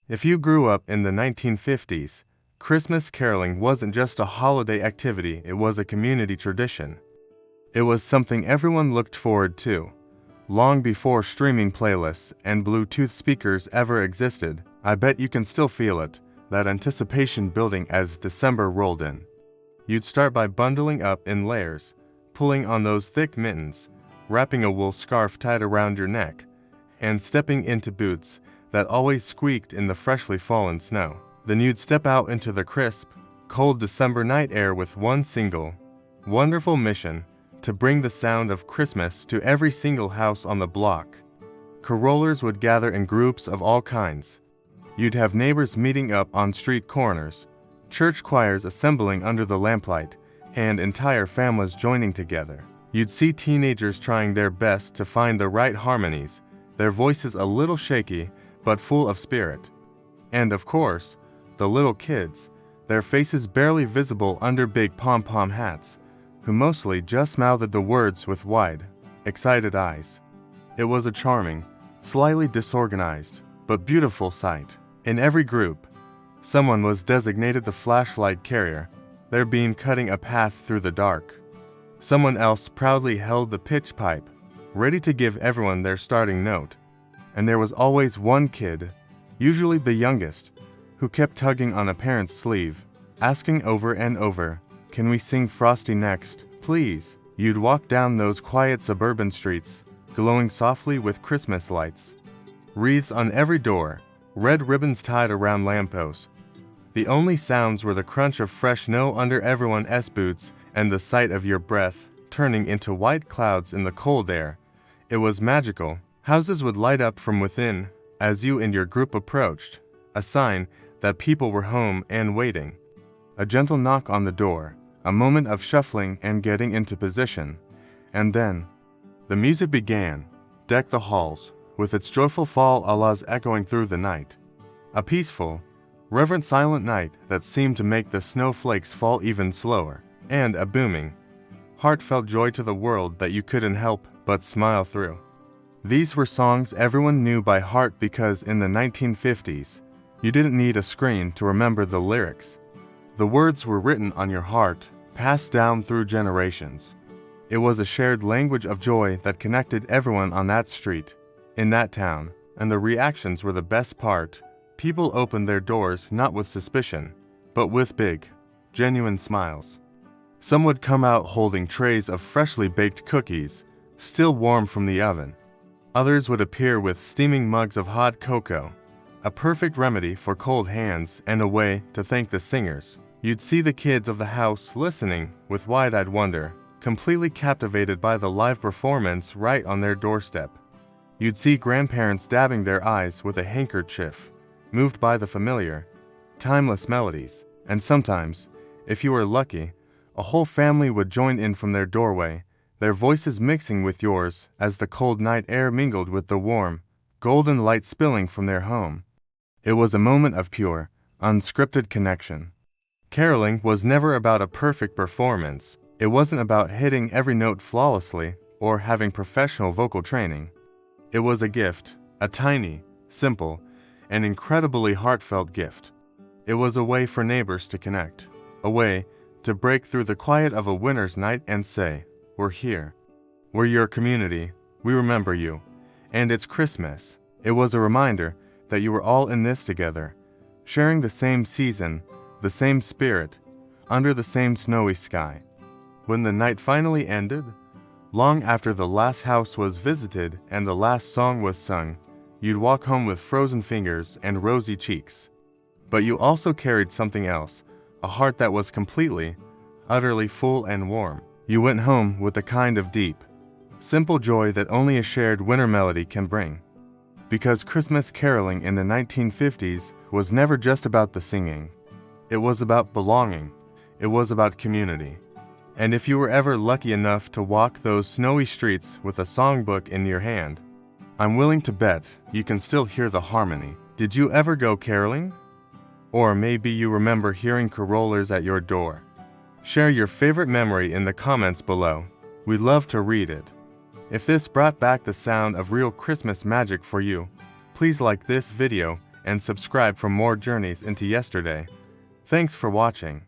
If you grew up in the 1950s, Christmas caroling wasn't just a holiday activity, it was a community tradition. It was something everyone looked forward to. Long before streaming playlists and Bluetooth speakers ever existed, I bet you can still feel it, that anticipation building as December rolled in. You'd start by bundling up in layers, pulling on those thick mittens, wrapping a wool scarf tight around your neck, and stepping into boots that always squeaked in the freshly fallen snow. Then you'd step out into the crisp, cold December night air with one single, wonderful mission: to bring the sound of Christmas to every single house on the block. Carolers would gather in groups of all kinds. You'd have neighbors meeting up on street corners, church choirs assembling under the lamplight, and entire families joining together. You'd see teenagers trying their best to find the right harmonies, their voices a little shaky but full of spirit. And of course, the little kids, their faces barely visible under big pom-pom hats, who mostly just mouthed the words with wide, excited eyes. It was a charming, slightly disorganized, but beautiful sight. In every group, someone was designated the flashlight carrier, their beam cutting a path through the dark. Someone else proudly held the pitch pipe, ready to give everyone their starting note. And there was always one kid, usually the youngest, who kept tugging on a parent's sleeve, asking over and over, "Can we sing Frosty next, please?" You'd walk down those quiet suburban streets, glowing softly with Christmas lights. Wreaths on every door, red ribbons tied around lampposts. The only sounds were the crunch of fresh snow under everyone's boots and the sight of your breath turning into white clouds in the cold air. It was magical. Houses would light up from within as you and your group approached, a sign that people were home and waiting. A gentle knock on the door, a moment of shuffling and getting into position, and then the music began, Deck the Halls, with its joyful fall-a-las echoing through the night. A peaceful, reverent silent night that seemed to make the snowflakes fall even slower, and a booming, heartfelt joy to the world that you couldn't help but smile through. These were songs everyone knew by heart because in the 1950s, you didn't need a screen to remember the lyrics. The words were written on your heart, passed down through generations. It was a shared language of joy that connected everyone on that street, in that town, and the reactions were the best part. People opened their doors not with suspicion, but with big, genuine smiles. Some would come out holding trays of freshly baked cookies, still warm from the oven. Others would appear with steaming mugs of hot cocoa, a perfect remedy for cold hands and a way to thank the singers. You'd see the kids of the house listening with wide-eyed wonder, completely captivated by the live performance right on their doorstep. You'd see grandparents dabbing their eyes with a handkerchief, moved by the familiar, timeless melodies. And sometimes, if you were lucky, a whole family would join in from their doorway, their voices mixing with yours as the cold night air mingled with the warm, golden light spilling from their home. It was a moment of pure, unscripted connection. Caroling was never about a perfect performance. It wasn't about hitting every note flawlessly or having professional vocal training. It was a gift, a tiny, simple, and incredibly heartfelt gift. It was a way for neighbors to connect, a way to break through the quiet of a winter's night and say, "We're here. We're your community. We remember you. And it's Christmas." It was a reminder that you were all in this together, sharing the same season, the same spirit, under the same snowy sky. When the night finally ended, long after the last house was visited and the last song was sung, you'd walk home with frozen fingers and rosy cheeks. But you also carried something else, a heart that was completely, utterly full and warm. You went home with a kind of deep, simple joy that only a shared winter melody can bring. Because Christmas caroling in the 1950s was never just about the singing. It was about belonging. It was about community. And if you were ever lucky enough to walk those snowy streets with a songbook in your hand, I'm willing to bet you can still hear the harmony. Did you ever go caroling? Or maybe you remember hearing carolers at your door. Share your favorite memory in the comments below. We'd love to read it. If this brought back the sound of real Christmas magic for you, please like this video and subscribe for more journeys into yesterday. Thanks for watching.